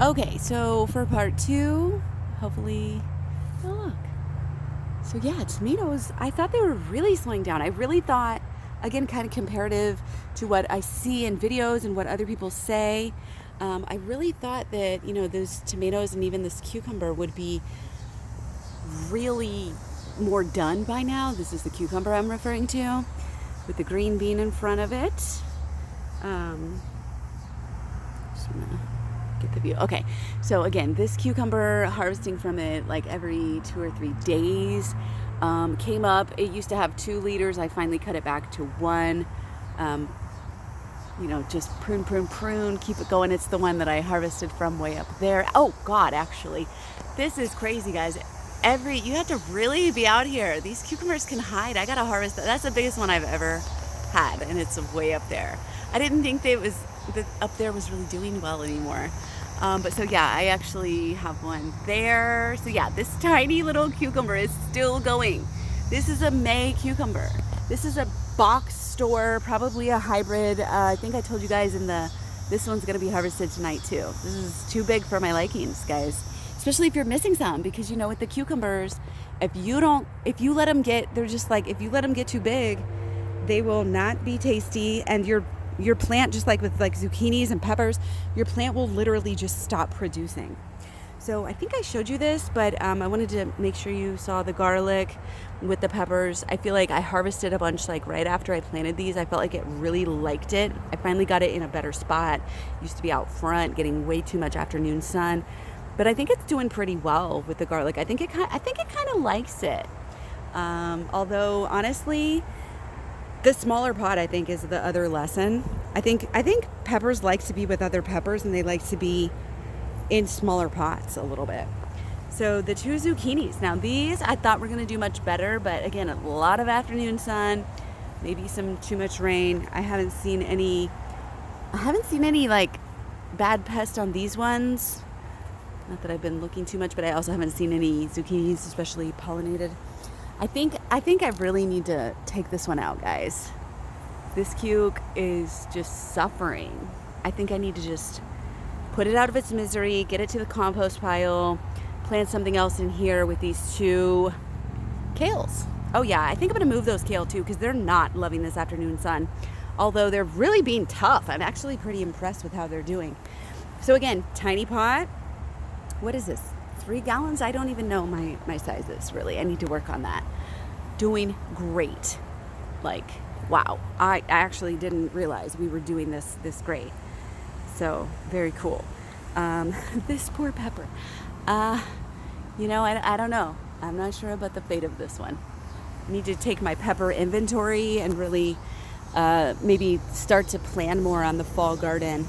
Okay, so for part two, hopefully, oh look. So yeah, tomatoes, I thought they were really slowing down. I really thought, again, kind of comparative to what I see in videos and what other people say, I really thought that, those tomatoes and even this cucumber would be really more done by now. This is the cucumber I'm referring to, with the green bean in front of it. Just gonna get the view. Okay, so again, this cucumber, harvesting from it like every 2 or 3 days. Came up, it used to have 2 liters. I finally cut it back to 1. Just prune, keep it going. It's the one that I harvested from way up there. Oh God, actually, this is crazy, guys. You have to really be out here. These cucumbers can hide. I gotta harvest that. That's the biggest one I've ever had, and it's way up there. I didn't think that up there was really doing well anymore. But so yeah, I actually have one there. So yeah, this tiny little cucumber is still going. This is a May cucumber. This is a box store, probably a hybrid. I think I told you guys this one's gonna be harvested tonight too. This is too big for my likings, guys. Especially if you're missing some, because with the cucumbers, if you let them get, if you let them get too big, they will not be tasty, and your plant, just like with zucchinis and peppers, your plant will literally just stop producing. So I think I showed you this, but I wanted to make sure you saw the garlic with the peppers. I feel like I harvested a bunch right after I planted these. I felt like it really liked it. I finally got it in a better spot. It used to be out front, getting way too much afternoon sun. But I think it's doing pretty well with the garlic. I think it kind of likes it. Although honestly, the smaller pot, I think, is the other lesson. I think peppers like to be with other peppers, and they like to be in smaller pots a little bit. So the 2 zucchinis. Now these I thought were going to do much better, but again, a lot of afternoon sun, maybe some too much rain. I haven't seen any bad pest on these ones. Not that I've been looking too much, but I also haven't seen any zucchinis, especially pollinated. I think I really need to take this one out, guys. This cuke is just suffering. I think I need to just put it out of its misery, get it to the compost pile, plant something else in here with these 2 kales. Oh yeah, I think I'm gonna move those kale too, because they're not loving this afternoon sun. Although they're really being tough. I'm actually pretty impressed with how they're doing. So again, tiny pot. What is this? 3 gallons? I don't even know my sizes, really. I need to work on that. Doing great. Wow. I actually didn't realize we were doing this great. So, very cool. This poor pepper. I don't know. I'm not sure about the fate of this one. I need to take my pepper inventory and really maybe start to plan more on the fall garden.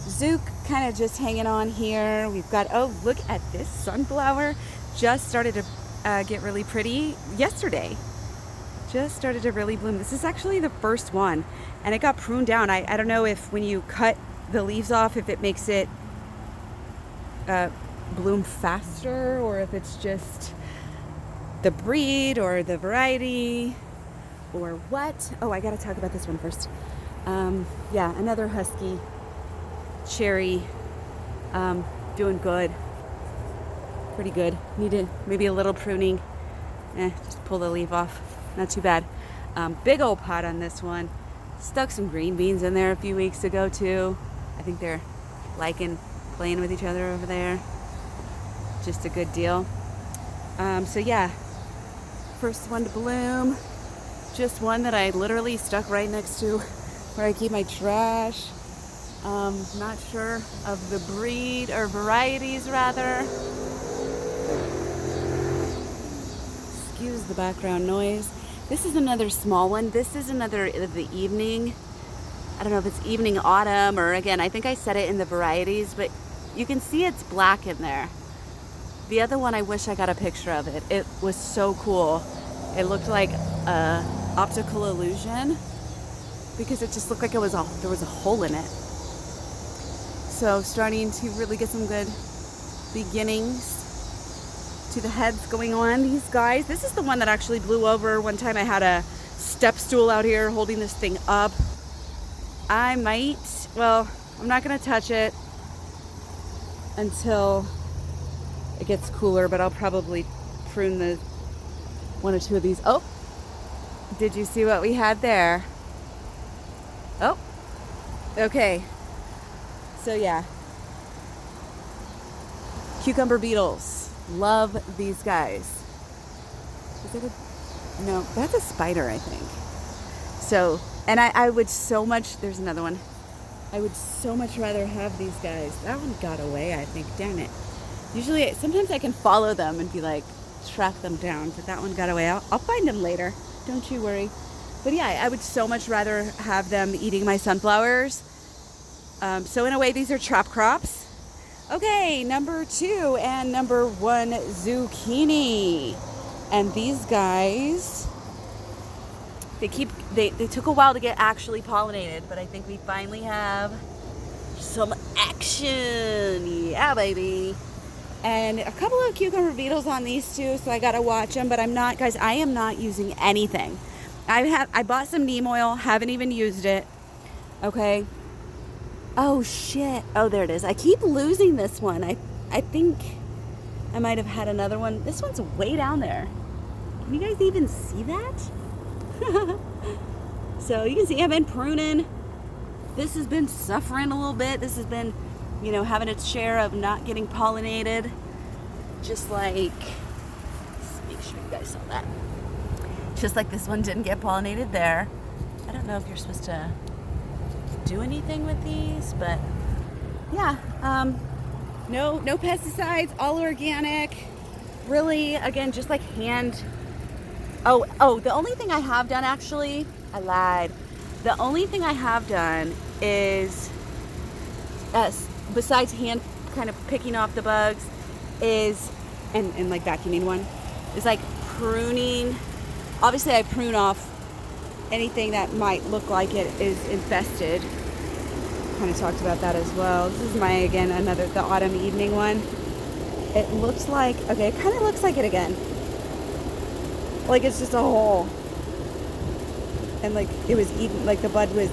Zook kind of just hanging on here. We've got, oh, look at this sunflower. Just started to get really pretty yesterday. Just started to really bloom. This is actually the first one, and it got pruned down. I don't know if when you cut the leaves off, if it makes it bloom faster, or if it's just the breed or the variety or what. Oh, I gotta talk about this one first. Yeah, another husky cherry, doing good, pretty good. Needed maybe a little pruning. Just pull the leaf off, not too bad. Big old pot on this one. Stuck some green beans in there a few weeks ago too. I think they're playing with each other over there. Just a good deal. So yeah, first one to bloom. Just one that I literally stuck right next to where I keep my trash. Not sure of the breed or varieties, rather. Excuse the background noise. This is another small one. This is another of the evening. I don't know if it's evening autumn, or again, I think I said it in the varieties, but you can see it's black in there. The other one, I wish I got a picture of it. It was so cool. It looked like a optical illusion, because it just looked like there was a hole in it. So starting to really get some good beginnings to the heads going on. These guys, this is the one that actually blew over. One time I had a step stool out here holding this thing up. I'm not gonna touch it. until it gets cooler, but I'll probably prune the one or two of these. Oh, did you see what we had there? Oh, okay. So yeah, cucumber beetles. Love these guys. Is that a, no, that's a spider, I think. So, and I would so much, there's another one. I would so much rather have these guys. That one got away, I think. Damn it. Usually, sometimes I can follow them and be like, track them down, but that one got away. I'll find them later. Don't you worry. But yeah, I would so much rather have them eating my sunflowers. So in a way, these are trap crops. Okay, number 2 and number 1, zucchini. And these guys, they took a while to get actually pollinated, but I think we finally have some action. Yeah, baby. And a couple of cucumber beetles on these too, so I gotta watch them, but I am not using anything. I bought some neem oil, haven't even used it. Okay. Oh shit. Oh, there it is. I keep losing this one. I think I might have had another one. This one's way down there. Can you guys even see that? So you can see I've been pruning. This has been suffering a little bit. This has been, having its share of not getting pollinated. Just like, let's make sure you guys saw that. Just like this one didn't get pollinated there. I don't know if you're supposed to do anything with these, but yeah, no pesticides, all organic. Really, again, just like hand. Oh, the only thing I have done, actually, I lied. The only thing I have done is, besides hand kind of picking off the bugs, is, and like vacuuming one, is like pruning. Obviously, I prune off anything that might look like it is infested. Kind of talked about that as well. This is the autumn evening one. It looks like, okay, it kind of looks like it again. Like it's just a hole. And like it was eaten, like the bud was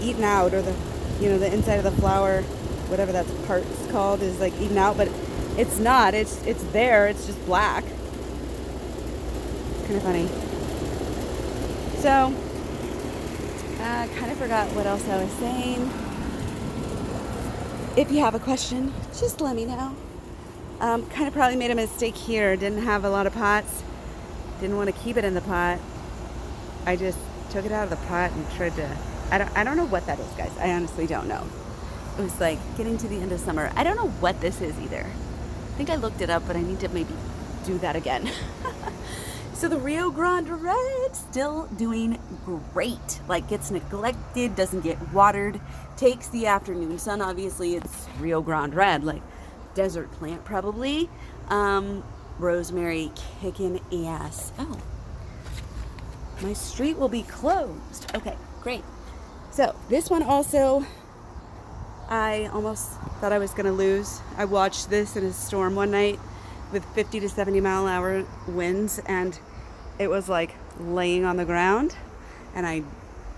eaten out, or the inside of the flower, whatever that part's called, is like eaten out, but it's not. It's there. It's just black. Kind of funny. So, I kind of forgot what else I was saying. If you have a question, just let me know. Kind of probably made a mistake here. Didn't have a lot of pots. Didn't want to keep it in the pot. I just took it out of the pot and tried to, I don't know what that is, guys. I honestly don't know. It was like getting to the end of summer. I don't know what this is either. I think I looked it up, but I need to maybe do that again. So the Rio Grande Red, still doing great. Like, gets neglected, doesn't get watered, takes the afternoon sun. Obviously, it's Rio Grande Red, like desert plant probably. Rosemary kicking ass. Oh, my street will be closed. Okay, great. So this one also, I almost thought I was gonna lose. I watched this in a storm one night with 50 to 70 mile an hour winds, and it was like laying on the ground, and I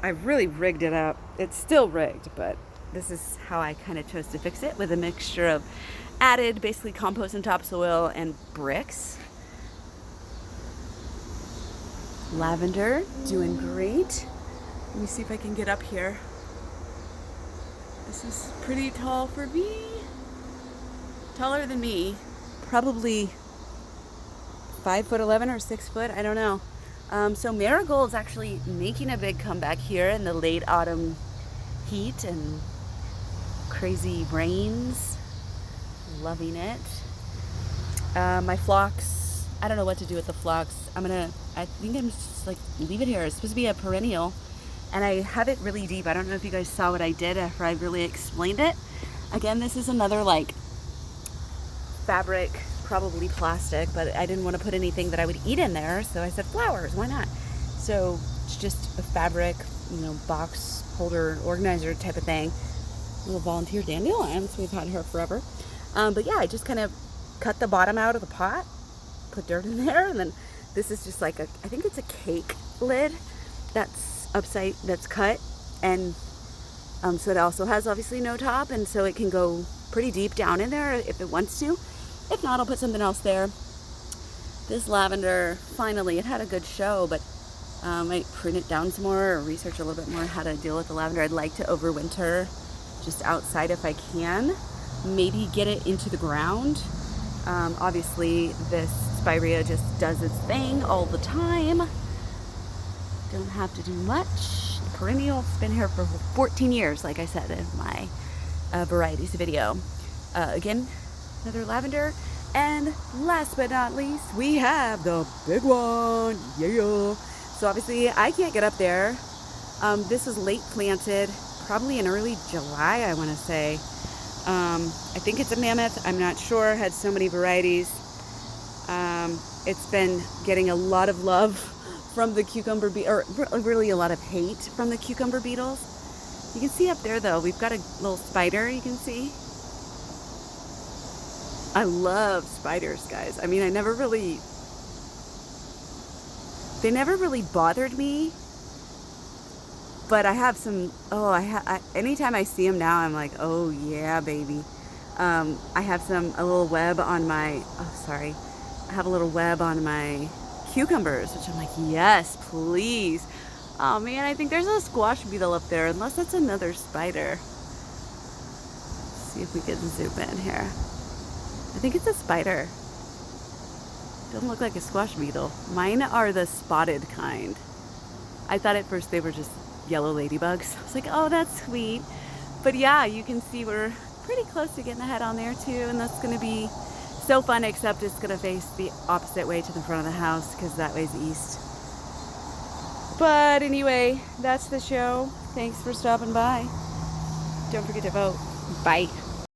really rigged it up. It's still rigged, but this is how I kind of chose to fix it, with a mixture of added basically compost and topsoil and bricks. Lavender doing great. Let me see if I can get up here. This is pretty tall for me. Taller than me. Probably 5'11" or 6 foot. I don't know. So marigold's actually making a big comeback here in the late autumn heat and crazy rains. Loving it. My phlox, I don't know what to do with the phlox. I think I'm just like, leave it here. It's supposed to be a perennial, and I have it really deep. I don't know if you guys saw what I did after I really explained it. Again, this is another like fabric, probably plastic, but I didn't want to put anything that I would eat in there, so I said flowers, why not? So it's just a fabric, box holder organizer type of thing. Little volunteer dandelions, we've had her forever. But yeah, I just kind of cut the bottom out of the pot, put dirt in there, and then this is just like I think it's a cake lid that's cut, and so it also has obviously no top, and so it can go pretty deep down in there if it wants to. If not, I'll put something else there. This lavender, finally, it had a good show, but I might prune it down some more or research a little bit more how to deal with the lavender. I'd like to overwinter just outside if I can. Maybe get it into the ground. Obviously, this spirea just does its thing all the time. Don't have to do much. Perennial, it's been here for 14 years, like I said in my varieties video. Again, another lavender. And last but not least, we have the big one. Yeah. So obviously, I can't get up there. This was late planted, probably in early July, I want to say. I think it's a mammoth. I'm not sure. Had so many varieties. It's been getting a lot of love from the cucumber or really a lot of hate from the cucumber beetles. You can see up there though, we've got a little spider. You can see. I love spiders, guys. I mean, they never really bothered me. But I have some, anytime I see them now, I'm like, oh yeah, baby. I have a little web on my, I have a little web on my cucumbers, which I'm like, yes, please. Oh man, I think there's a squash beetle up there, unless that's another spider. Let's see if we can zoom in here. I think it's a spider. Doesn't look like a squash beetle. Mine are the spotted kind. I thought at first they were just yellow ladybugs. I was like, oh, that's sweet. But yeah, you can see we're pretty close to getting the head on there too, and that's gonna be so fun, except it's gonna face the opposite way to the front of the house because that way's east. But anyway, that's the show. Thanks for stopping by. Don't forget to vote. Bye.